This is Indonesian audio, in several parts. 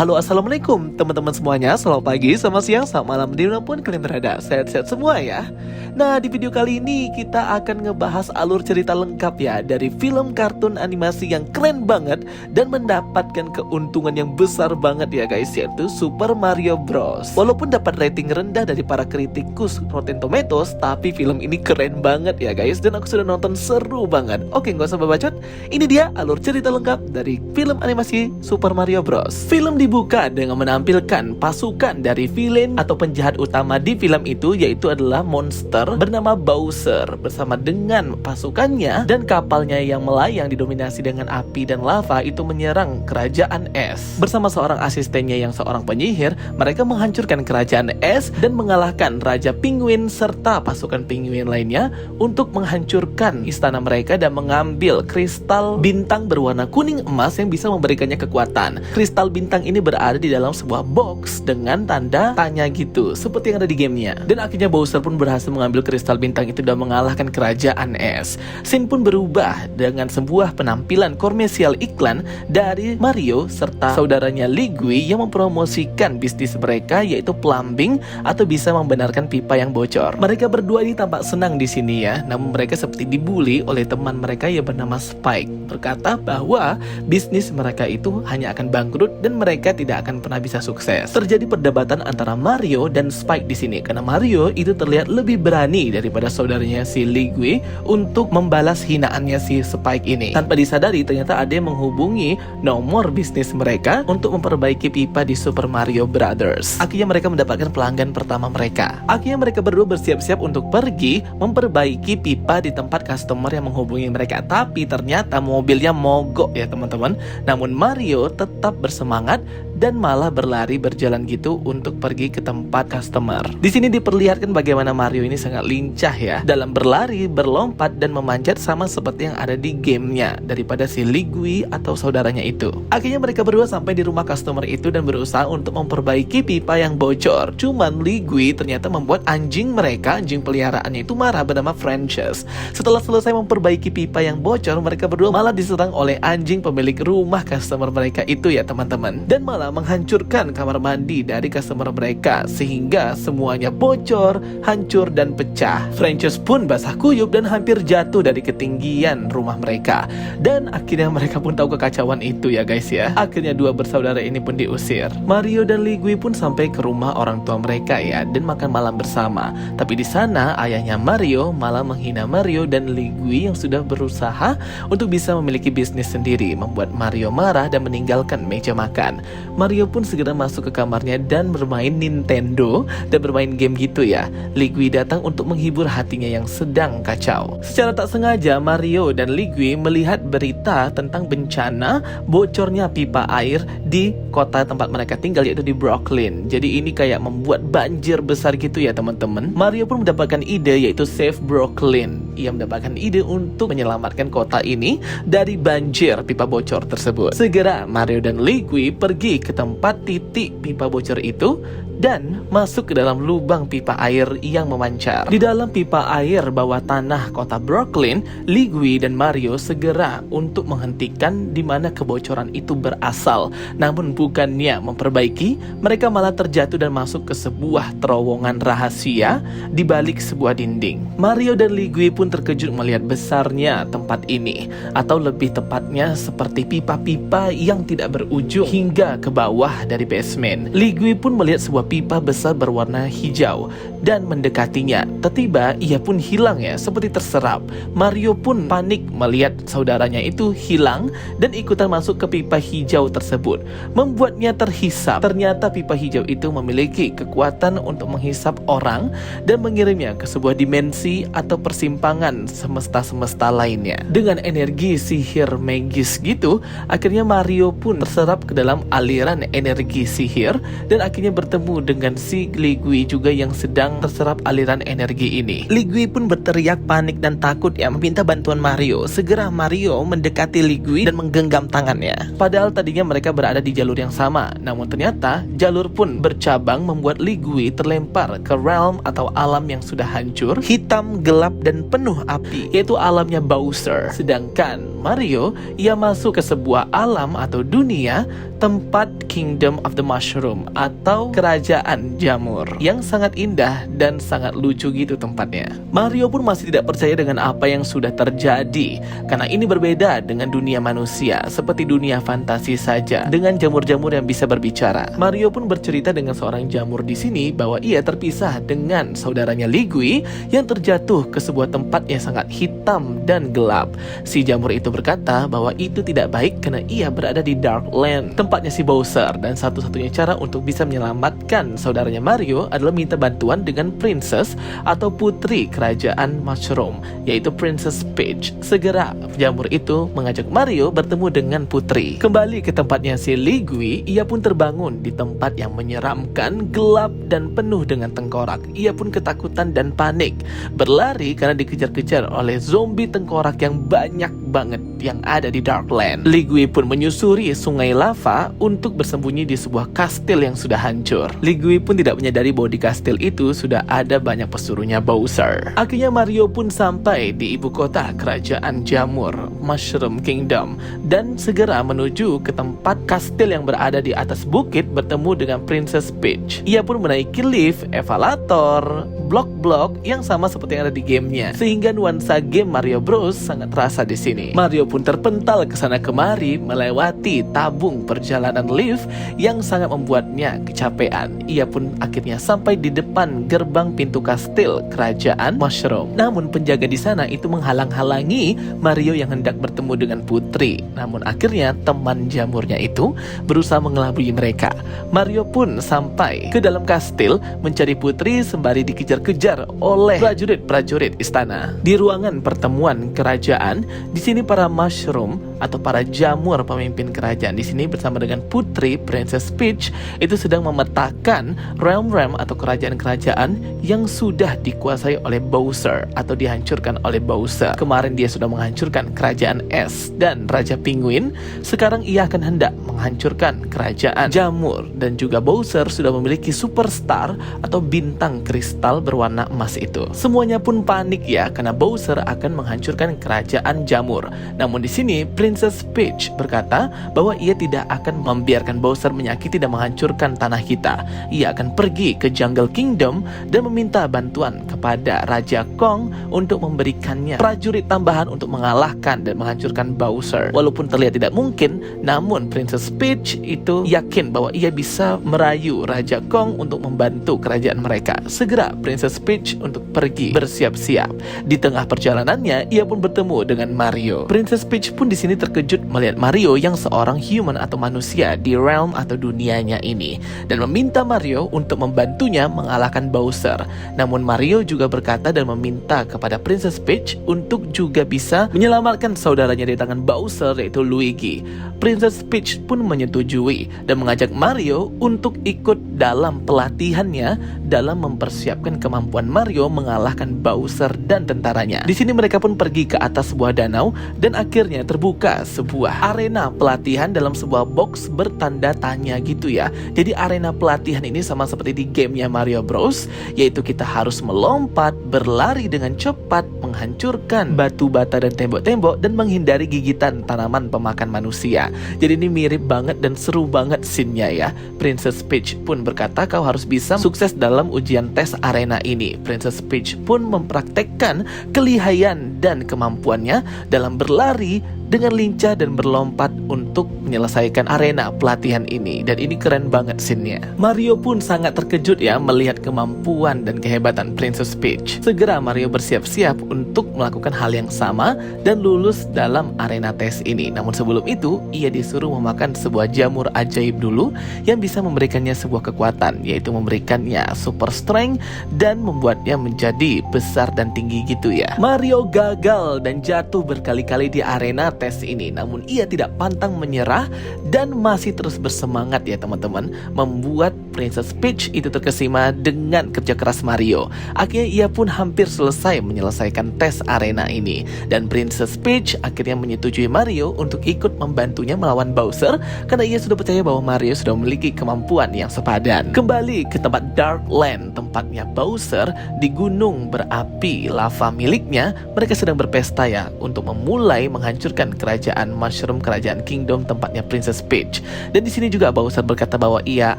Halo, assalamualaikum teman-teman semuanya. Selamat pagi, selamat siang, selamat malam, dimanapun kalian berada. Sehat-sehat semua ya. Nah, di video kali ini kita akan ngebahas alur cerita lengkap ya dari film kartun animasi yang keren banget dan mendapatkan keuntungan yang besar banget ya guys, yaitu Super Mario Bros. Walaupun dapat rating rendah dari para kritikus Rotten Tomatoes, tapi film ini keren banget ya guys, dan aku sudah nonton, seru banget. Oke, nggak usah berbacot. Ini dia alur cerita lengkap dari film animasi Super Mario Bros. Film dibuka dengan menampilkan pasukan dari villain atau penjahat utama di film itu, yaitu adalah monster bernama Bowser bersama dengan pasukannya dan kapalnya yang melayang didominasi dengan api dan lava itu menyerang kerajaan es. Bersama seorang asistennya yang seorang penyihir, mereka menghancurkan kerajaan es dan mengalahkan Raja Penguin serta pasukan penguin lainnya untuk menghancurkan istana mereka dan mengambil kristal bintang berwarna kuning emas yang bisa memberikannya kekuatan. Kristal bintang ini berada di dalam sebuah box dengan tanda tanya gitu, seperti yang ada di gamenya. Dan akhirnya Bowser pun berhasil mengambil kristal bintang itu dan mengalahkan kerajaan es. Scene pun berubah dengan sebuah penampilan komersial iklan dari Mario serta saudaranya Ligui yang mempromosikan bisnis mereka, yaitu plumbing atau bisa membenarkan pipa yang bocor. Mereka berdua ini tampak senang di sini ya, namun mereka seperti dibully oleh teman mereka yang bernama Spike, berkata bahwa bisnis mereka itu hanya akan bangkrut dan mereka tidak akan pernah bisa sukses. Terjadi perdebatan antara Mario dan Spike di sini karena Mario itu terlihat lebih berani daripada saudaranya si Ligui untuk membalas hinaannya si Spike ini. Tanpa disadari ternyata ada yang menghubungi nomor bisnis mereka untuk memperbaiki pipa di Super Mario Brothers. Akhirnya mereka mendapatkan pelanggan pertama mereka. Akhirnya mereka berdua bersiap-siap untuk pergi memperbaiki pipa di tempat customer yang menghubungi mereka. Tapi ternyata mobilnya mogok ya teman-teman. Namun Mario tetap bersemangat dan malah berlari berjalan gitu untuk pergi ke tempat customer. Di sini diperlihatkan bagaimana Mario ini sangat lincah ya dalam berlari, berlompat dan memanjat sama seperti yang ada di gamenya daripada si Ligui atau saudaranya itu. Akhirnya mereka berdua sampai di rumah customer itu dan berusaha untuk memperbaiki pipa yang bocor. Cuman Ligui ternyata membuat anjing mereka, anjing peliharaannya itu marah bernama Frances. Setelah selesai memperbaiki pipa yang bocor, mereka berdua malah diserang oleh anjing pemilik rumah customer mereka itu ya teman-teman, dan malah menghancurkan kamar mandi dari customer mereka sehingga semuanya bocor, hancur dan pecah. Frances pun basah kuyup dan hampir jatuh dari ketinggian rumah mereka. Dan akhirnya mereka pun tahu kekacauan itu ya guys ya. Akhirnya dua bersaudara ini pun diusir. Mario dan Ligui pun sampai ke rumah orang tua mereka ya dan makan malam bersama. Tapi di sana ayahnya Mario malah menghina Mario dan Ligui yang sudah berusaha untuk bisa memiliki bisnis sendiri, membuat Mario marah dan meninggalkan meja makan. Mario pun segera masuk ke kamarnya dan bermain Nintendo dan bermain game gitu ya. Ligui datang untuk menghibur hatinya yang sedang kacau. Secara tak sengaja Mario dan Ligui melihat berita tentang bencana bocornya pipa air di kota tempat mereka tinggal, yaitu di Brooklyn. Jadi ini kayak membuat banjir besar gitu ya teman-teman. Mario pun mendapatkan ide, yaitu Save Brooklyn. Ia mendapatkan ide untuk menyelamatkan kota ini dari banjir pipa bocor tersebut. Segera Mario dan Ligui pergi ke tempat titik pipa bocor itu dan masuk ke dalam lubang pipa air yang memancar. Di dalam pipa air bawah tanah kota Brooklyn, Ligui dan Mario segera untuk menghentikan di mana kebocoran itu berasal. Namun bukannya memperbaiki, mereka malah terjatuh dan masuk ke sebuah terowongan rahasia di balik sebuah dinding. Mario dan Ligui pun terkejut melihat besarnya tempat ini, atau lebih tepatnya seperti pipa-pipa yang tidak berujung hingga ke bawah dari basement. Ligui pun melihat sebuah pipa besar berwarna hijau dan mendekatinya. Tiba-tiba ia pun hilang ya, seperti terserap. Mario pun panik melihat saudaranya itu hilang dan ikutan masuk ke pipa hijau tersebut, membuatnya terhisap. Ternyata pipa hijau itu memiliki kekuatan untuk menghisap orang dan mengirimnya ke sebuah dimensi atau persimpangan semesta-semesta lainnya. Dengan energi sihir magis gitu, akhirnya Mario pun terserap ke dalam aliran energi sihir dan akhirnya bertemu dengan si Ligui juga yang sedang terserap aliran energi ini. Ligui pun berteriak panik dan takut ya, meminta bantuan Mario. Segera Mario mendekati Ligui dan menggenggam tangannya. Padahal tadinya mereka berada di jalur yang sama, namun ternyata jalur pun bercabang membuat Ligui terlempar ke realm atau alam yang sudah hancur, hitam, gelap dan penuh api, yaitu alamnya Bowser. Sedangkan Mario, ia masuk ke sebuah alam atau dunia tempat Kingdom of the Mushroom atau Kerajaan Jamur, yang sangat indah dan sangat lucu gitu tempatnya. Mario pun masih tidak percaya dengan apa yang sudah terjadi, karena ini berbeda dengan dunia manusia, seperti dunia fantasi saja dengan jamur-jamur yang bisa berbicara. Mario pun bercerita dengan seorang jamur di sini bahwa ia terpisah dengan saudaranya Ligui yang terjatuh ke sebuah tempat yang sangat hitam dan gelap. Si jamur itu berkata bahwa itu tidak baik karena ia berada di Darkland, tempatnya si Bowser, dan satu-satunya cara untuk bisa menyelamatkan saudaranya Mario adalah minta bantuan dengan princess atau putri kerajaan Mushroom, yaitu Princess Peach. Segera jamur itu mengajak Mario bertemu dengan putri. Kembali ke tempatnya si Ligui, ia pun terbangun di tempat yang menyeramkan, gelap dan penuh dengan tengkorak. Ia pun ketakutan dan panik, berlari karena dikejar-kejar oleh zombie tengkorak yang banyak banget yang ada di Darkland. Ligui pun menyusuri sungai lava untuk bersembunyi di sebuah kastil yang sudah hancur. Ligui pun tidak menyadari bahwa di kastil itu sudah ada banyak pesuruhnya Bowser. Akhirnya Mario pun sampai di ibu kota kerajaan jamur, Mushroom Kingdom, dan segera menuju ke tempat kastil yang berada di atas bukit bertemu dengan Princess Peach. Ia pun menaiki lift, eskalator, blok-blok yang sama seperti yang ada di gamenya, sehingga nuansa game Mario Bros sangat terasa di sini. Mario pun terpental ke sana kemari melewati tabung perjalanan lift yang sangat membuatnya kecapean. Ia pun akhirnya sampai di depan gerbang pintu kastil kerajaan Mushroom. Namun penjaga di sana itu menghalang-halangi Mario yang hendak bertemu dengan putri. Namun akhirnya teman jamurnya itu berusaha mengelabui mereka. Mario pun sampai ke dalam kastil mencari putri sembari dikejar-kejar oleh prajurit-prajurit istana. Di ruangan pertemuan kerajaan, di sini para mushroom atau para jamur pemimpin kerajaan di sini bersama dengan putri Princess Peach itu sedang memetakan realm-realm atau kerajaan-kerajaan yang sudah dikuasai oleh Bowser atau dihancurkan oleh Bowser. Kemarin dia sudah menghancurkan kerajaan es dan Raja Penguin. Sekarang ia akan hendak menghancurkan kerajaan jamur, dan juga Bowser sudah memiliki superstar atau bintang kristal berwarna emas itu. Semuanya pun panik ya, karena Bowser akan menghancurkan kerajaan jamur. Namun di sini Princess Peach berkata bahwa ia tidak akan membiarkan Bowser menyakiti dan menghancurkan tanah kita. Ia akan pergi ke Jungle Kingdom dan meminta bantuan kepada Raja Kong untuk memberikannya prajurit tambahan untuk mengalahkan dan menghancurkan Bowser. Walaupun terlihat tidak mungkin, namun Princess Peach itu yakin bahwa ia bisa merayu Raja Kong untuk membantu kerajaan mereka. Segera Princess Peach untuk pergi bersiap-siap. Di tengah perjalanannya, ia pun bertemu dengan Mario. Princess Peach pun di sini terkejut melihat Mario yang seorang human atau manusia di realm atau dunianya ini, dan meminta Mario untuk membantunya mengalahkan Bowser. Namun Mario juga berkata dan meminta kepada Princess Peach untuk juga bisa menyelamatkan saudaranya dari tangan Bowser, yaitu Luigi. Princess Peach pun menyetujui dan mengajak Mario untuk ikut dalam pelatihannya dalam mempersiapkan kemampuan Mario mengalahkan Bowser dan tentaranya. Di sini mereka pun pergi ke atas sebuah danau dan akhirnya terbuka sebuah arena pelatihan dalam sebuah box bertanda tanya gitu ya. Jadi arena pelatihan ini sama seperti di gamenya Mario Bros, yaitu kita harus melompat, berlari dengan cepat, menghancurkan batu bata dan tembok-tembok, dan menghindari gigitan tanaman pemakan manusia. Jadi ini mirip banget dan seru banget scene-nya ya. Princess Peach pun berkata kau harus bisa sukses dalam ujian tes arena ini. Princess Peach pun mempraktekkan kelihayan dan kemampuannya dalam berlari dengan lincah dan berlompat untuk menyelesaikan arena pelatihan ini. Dan ini keren banget scene-nya. Mario pun sangat terkejut ya melihat kemampuan dan kehebatan Princess Peach. Segera Mario bersiap-siap untuk melakukan hal yang sama dan lulus dalam arena tes ini. Namun sebelum itu, ia disuruh memakan sebuah jamur ajaib dulu yang bisa memberikannya sebuah kekuatan, yaitu memberikannya super strength dan membuatnya menjadi besar dan tinggi gitu ya. Mario gagal dan jatuh berkali-kali di arena tes ini, namun ia tidak pantang menyerah dan masih terus bersemangat ya teman-teman, membuat Princess Peach itu terkesima dengan kerja keras Mario. Akhirnya ia pun hampir selesai menyelesaikan tes arena ini, dan Princess Peach akhirnya menyetujui Mario untuk ikut membantunya melawan Bowser karena ia sudah percaya bahwa Mario sudah memiliki kemampuan yang sepadan. Kembali ke tempat Darkland, tempatnya Bowser di gunung berapi lava miliknya, mereka sedang berpesta ya untuk memulai menghancurkan dengan kerajaan Mushroom, kerajaan Kingdom tempatnya Princess Peach. Dan di sini juga Bowser berkata bahwa ia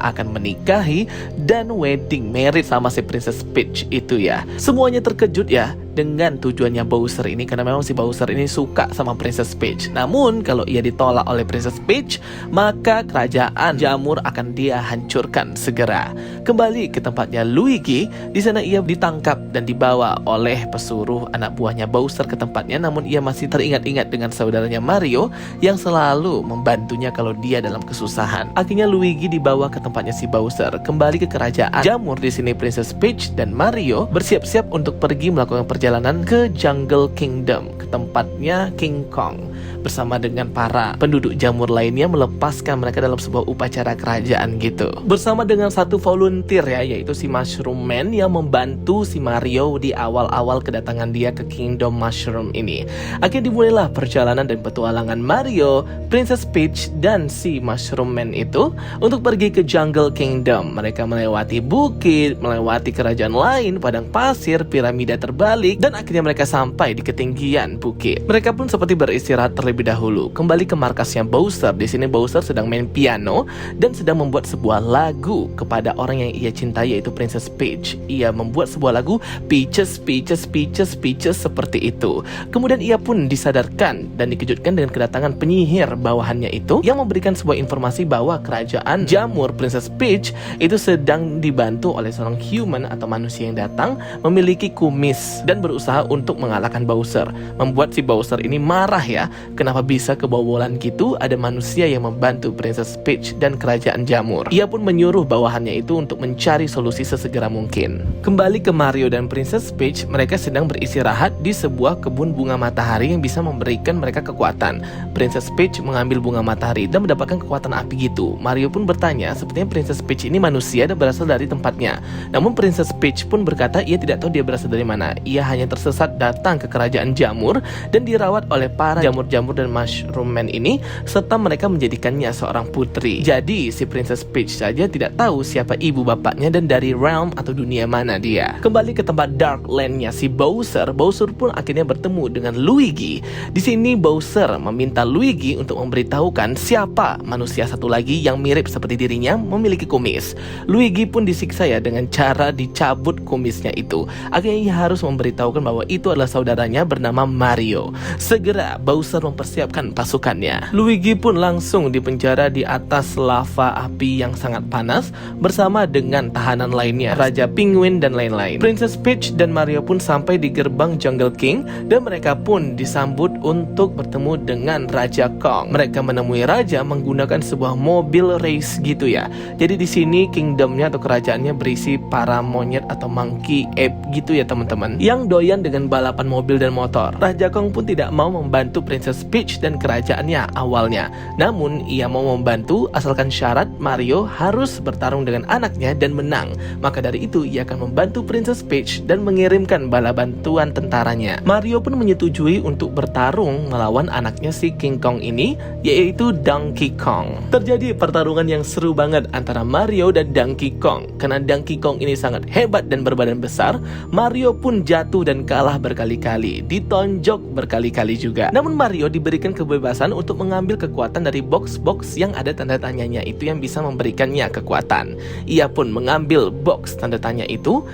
akan menikahi dan wedding marriage sama si Princess Peach itu ya. Semuanya terkejut ya dengan tujuannya Bowser ini, karena memang si Bowser ini suka sama Princess Peach. Namun kalau ia ditolak oleh Princess Peach, maka kerajaan jamur akan dia hancurkan segera. Kembali ke tempatnya Luigi, di sana ia ditangkap dan dibawa oleh pesuruh anak buahnya Bowser ke tempatnya. Namun ia masih teringat-ingat dengan saudaranya Mario yang selalu membantunya kalau dia dalam kesusahan. Akhirnya Luigi dibawa ke tempatnya si Bowser. Kembali ke kerajaan jamur, di sini Princess Peach dan Mario bersiap-siap untuk pergi melakukan perjalanan ke Jungle Kingdom, ke tempatnya King Kong, bersama dengan para penduduk jamur lainnya, melepaskan mereka dalam sebuah upacara kerajaan gitu. Bersama dengan satu volunteer ya, yaitu si Mushroom Man yang membantu si Mario di awal-awal kedatangan dia ke Kingdom Mushroom ini. Akhirnya dimulailah perjalanan dan petualangan Mario, Princess Peach, dan si Mushroom Man itu untuk pergi ke Jungle Kingdom. Mereka melewati bukit, melewati kerajaan lain, padang pasir, piramida terbalik, dan akhirnya mereka sampai di ketinggian bukit. Mereka pun seperti beristirahat terlebih dahulu. Kembali ke markasnya Bowser. Di sini Bowser sedang main piano dan sedang membuat sebuah lagu kepada orang yang ia cintai, yaitu Princess Peach. Ia membuat sebuah lagu Peaches, Peaches, Peaches, Peaches seperti itu. Kemudian ia pun disadarkan dan dikejutkan dengan kedatangan penyihir bawahannya itu yang memberikan sebuah informasi bahwa kerajaan jamur Princess Peach itu sedang dibantu oleh seorang human atau manusia yang datang memiliki kumis dan berusaha untuk mengalahkan Bowser. Membuat si Bowser ini marah ya, kenapa bisa kebobolan gitu, ada manusia yang membantu Princess Peach dan kerajaan jamur. Ia pun menyuruh bawahannya itu untuk mencari solusi sesegera mungkin. Kembali ke Mario dan Princess Peach, mereka sedang beristirahat di sebuah kebun bunga matahari yang bisa memberikan mereka kekuatan. Princess Peach mengambil bunga matahari dan mendapatkan kekuatan api gitu. Mario pun bertanya, sepertinya Princess Peach ini manusia dan berasal dari tempatnya. Namun Princess Peach pun berkata ia tidak tahu dia berasal dari mana. Ia hanya tersesat datang ke kerajaan jamur dan dirawat oleh para jamur-jamur dan Mushroom Man ini, serta mereka menjadikannya seorang putri. Jadi si Princess Peach saja tidak tahu siapa ibu bapaknya dan dari realm atau dunia mana dia. Kembali ke tempat Dark Land-nya si Bowser, Bowser pun akhirnya bertemu dengan Luigi. Di sini Bowser meminta Luigi untuk memberitahukan siapa manusia satu lagi yang mirip seperti dirinya memiliki kumis. Luigi pun disiksa ya dengan cara dicabut kumisnya itu. Akhirnya ia harus memberitahukan bahwa itu adalah saudaranya bernama Mario. Segera Bowser mempersiapkan pasukannya. Luigi pun langsung dipenjara di atas lava api yang sangat panas bersama dengan tahanan lainnya, Raja Penguin dan lain-lain. Princess Peach dan Mario pun sampai di gerbang Jungle King dan mereka pun disambut untuk bertemu dengan Raja Kong. Mereka menemui Raja menggunakan sebuah mobil race gitu ya. Jadi di sini kingdomnya atau kerajaannya berisi para monyet atau monkey ape gitu ya teman-teman, yang doyan dengan balapan mobil dan motor. Raja Kong pun tidak mau membantu Princess Peach dan kerajaannya awalnya. Namun ia mau membantu asalkan syarat Mario harus bertarung dengan anaknya dan menang. Maka dari itu ia akan membantu Princess Peach dan mengirimkan bala bantuan tentaranya. Mario pun menyetujui untuk bertarung melawan anaknya si King Kong ini, yaitu Donkey Kong. Terjadi pertarungan yang seru banget antara Mario dan Donkey Kong. Karena Donkey Kong ini sangat hebat dan berbadan besar, Mario pun jatuh dan kalah berkali-kali, ditonjok berkali-kali juga. Namun Mario diberikan kebebasan untuk mengambil kekuatan dari box-box yang ada tanda tanyanya itu yang bisa memberikannya kekuatan. Ia pun mengambil box tanda tanya itu,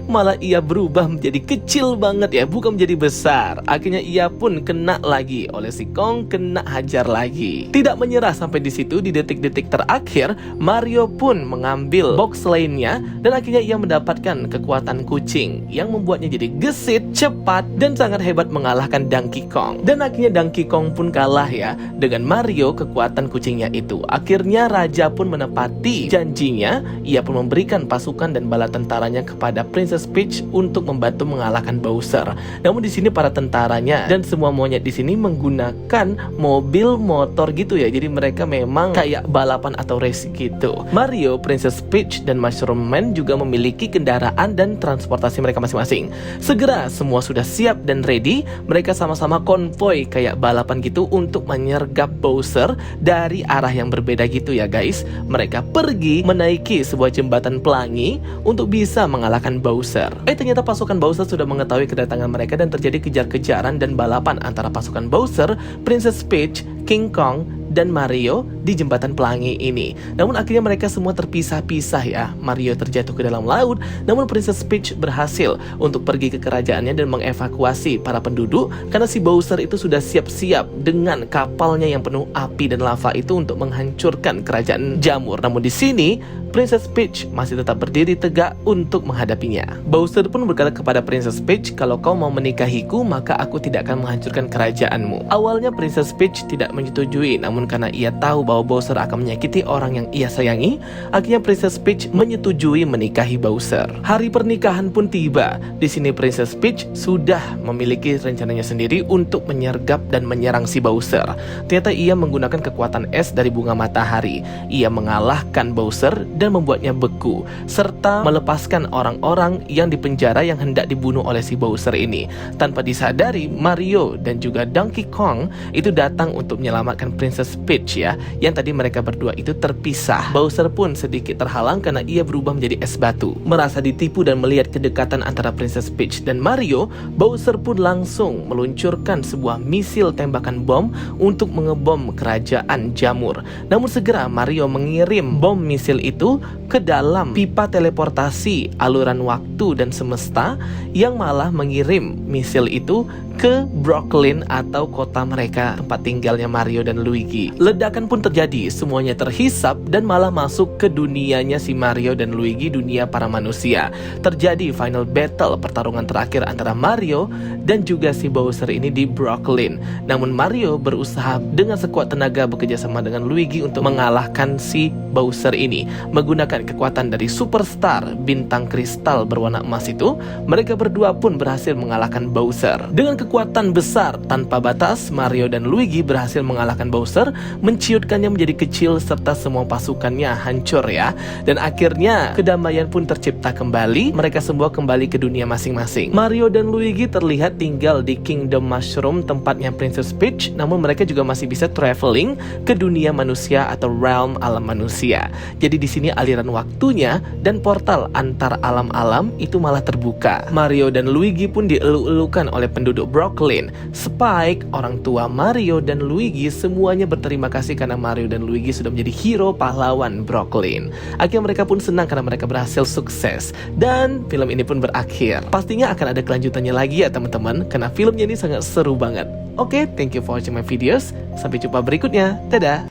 malah ia berubah menjadi kecil banget ya, bukan menjadi besar. Akhirnya ia pun kena lagi oleh si Kong, kena hajar lagi. Tidak menyerah sampai di situ, di detik-detik terakhir Mario pun mengambil box lainnya dan akhirnya ia mendapatkan kekuatan kucing yang membuatnya jadi gesit, cepat, dan sangat hebat mengalahkan Donkey Kong. Dan akhirnya Donkey Kong pun kalah ya dengan Mario kekuatan kucingnya itu. Akhirnya Raja pun menepati janjinya. Ia pun memberikan pasukan dan bala tentaranya kepada Princess Peach untuk membantu mengalahkan Bowser. Namun di sini para tentaranya dan semua monyet di sini menggunakan mobil motor gitu ya. Jadi mereka memang kayak balapan atau race gitu. Mario, Princess Peach, dan Mushroom Man juga memiliki kendaraan dan transportasi mereka masing-masing. Segera semua sudah siap dan ready. Mereka sama-sama konvoy kayak balapan gitu untuk menyergap Bowser dari arah yang berbeda gitu ya guys. Mereka pergi menaiki sebuah jembatan pelangi untuk bisa mengalahkan Bowser. Ternyata pasukan Bowser sudah mengetahui kedatangan mereka dan terjadi kejar-kejaran dan balapan antara pasukan Bowser, Princess Peach, King Kong, dan Mario di jembatan pelangi ini. Namun akhirnya mereka semua terpisah-pisah ya. Mario terjatuh ke dalam laut, namun Princess Peach berhasil untuk pergi ke kerajaannya dan mengevakuasi para penduduk karena si Bowser itu sudah siap-siap dengan kapalnya yang penuh api dan lava itu untuk menghancurkan kerajaan jamur. Namun di sini Princess Peach masih tetap berdiri tegak untuk menghadapinya. Bowser pun berkata kepada Princess Peach, "Kalau kau mau menikahiku, maka aku tidak akan menghancurkan kerajaanmu." Awalnya Princess Peach tidak menyetujui, namun karena ia tahu bahwa Bowser akan menyakiti orang yang ia sayangi, akhirnya Princess Peach menyetujui menikahi Bowser. Hari pernikahan pun tiba. Di sini Princess Peach sudah memiliki rencananya sendiri untuk menyergap dan menyerang si Bowser. Ternyata ia menggunakan kekuatan es dari bunga matahari. Ia mengalahkan Bowser dan membuatnya beku, serta melepaskan orang-orang yang dipenjara yang hendak dibunuh oleh si Bowser ini. Tanpa disadari, Mario dan juga Donkey Kong itu datang untuk menyelamatkan Princess Peach ya, yang tadi mereka berdua itu terpisah. Bowser pun sedikit terhalang karena ia berubah menjadi es batu. Merasa ditipu dan melihat kedekatan antara Princess Peach dan Mario, Bowser pun langsung meluncurkan sebuah misil tembakan bom untuk mengebom kerajaan jamur. Namun segera Mario mengirim bom misil itu ke dalam pipa teleportasi aluran waktu dan semesta yang malah mengirim misil itu ke Brooklyn atau kota mereka, tempat tinggalnya Mario dan Luigi. Ledakan pun terjadi, semuanya terhisap dan malah masuk ke dunianya si Mario dan Luigi, dunia para manusia. Terjadi final battle, pertarungan terakhir antara Mario dan juga si Bowser ini di Brooklyn. Namun Mario berusaha dengan sekuat tenaga bekerja sama dengan Luigi untuk mengalahkan si Bowser ini. Menggunakan kekuatan dari superstar bintang kristal berwarna emas itu, mereka berdua pun berhasil mengalahkan Bowser. Dengan kekuatan besar tanpa batas, Mario dan Luigi berhasil mengalahkan Bowser, menciutkannya menjadi kecil serta semua pasukannya hancur ya. Dan akhirnya kedamaian pun tercipta kembali, mereka semua kembali ke dunia masing-masing. Mario dan Luigi terlihat tinggal di Kingdom Mushroom, tempatnya Princess Peach, namun mereka juga masih bisa traveling ke dunia manusia atau realm alam manusia. Jadi di sini aliran waktunya dan portal antar alam-alam itu malah terbuka. Mario dan Luigi pun dieluk-elukan oleh penduduk Brooklyn. Spike, orang tua Mario dan Luigi, semuanya berterima kasih karena Mario dan Luigi sudah menjadi hero pahlawan Brooklyn. Akhirnya mereka pun senang karena mereka berhasil sukses. Dan film ini pun berakhir. Pastinya akan ada kelanjutannya lagi ya teman-teman, karena filmnya ini sangat seru banget. Oke, thank you for watching my videos. Sampai jumpa berikutnya. Dadah!